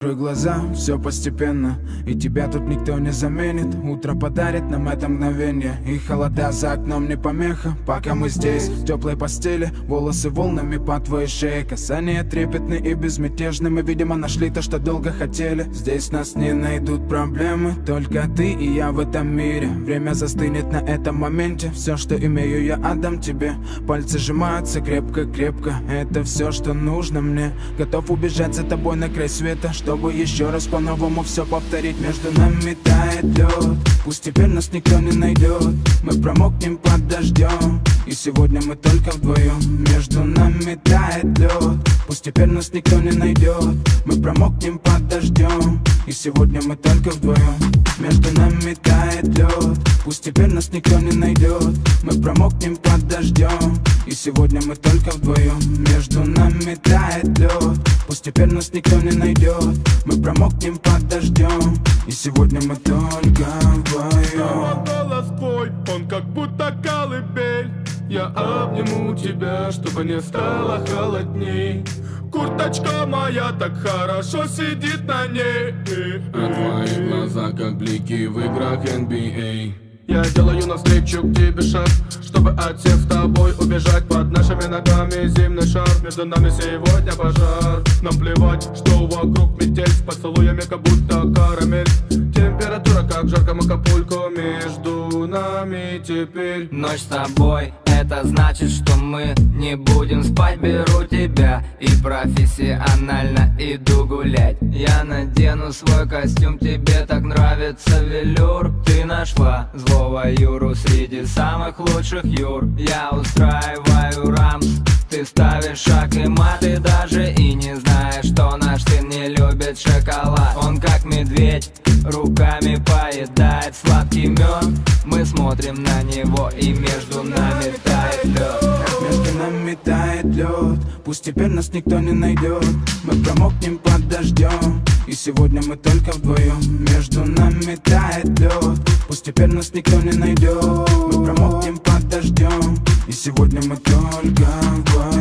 Открой глаза, все постепенно, и тебя тут никто не заменит. Утро подарит нам это мгновенье, и холода за окном не помеха. Пока мы здесь, в теплой постели, волосы волнами по твоей шее. Касания трепетны и безмятежны, мы, видимо, нашли то, что долго хотели. Здесь нас не найдут проблемы, только ты и я в этом мире. Время застынет на этом моменте, все, что имею, я отдам тебе. Пальцы сжимаются крепко-крепко, это все, что нужно мне. Готов убежать за тобой на край света, чтобы еще раз по-новому все повторить. Между нами тает лед, пусть теперь нас никто не найдет. Мы промокнем под дождем, и сегодня мы только вдвоем. Между нами тает лед, пусть теперь нас никто не найдет. Мы промокнем под дождем, и сегодня мы только вдвоем. Между нами тает лед, пусть теперь нас никто не найдет. Мы промокнем под дождем, и сегодня мы только вдвоем. Между нами тает лед, пусть теперь нас никто не найдет. Мы промокнем под дождем, и сегодня мы только вдвоем. Голос твой, он как будто колыбель. Я обниму тебя, чтобы не стало холодней. Курточка моя так хорошо сидит на ней. А твои глаза как блики в играх NBA. Я делаю навстречу к тебе шаг, чтобы от всех с тобой убежать. Под нашими ногами зимний шар, между нами сегодня пожар. Нам плевать, что вокруг метель, с поцелуями как будто карамель. Температура как в жарком Акапулько, между нами теперь. Ночь с тобой, это значит, что мы не будем спать. Беру тебя и профессионально иду гулять. Я надену свой костюм, тебе так нравится велюр. Ты нашла злого Юру среди самых лучших Юр. Я устраиваю рамс, ты ставишь шаг и мат. Ты даже и не знаешь, что наш сын не любит шоколад. Он как медведь, руками поедает сладкий мед. Мы смотрим на него, и между нами тает лед. Между нами тает лед, пусть теперь нас никто не найдет. Мы промокнем под дождем, и сегодня мы только вдвоем. Между нами тает лед, пусть теперь нас никто не найдет. Мы промокнем под дождем, и сегодня мы только вдвоем.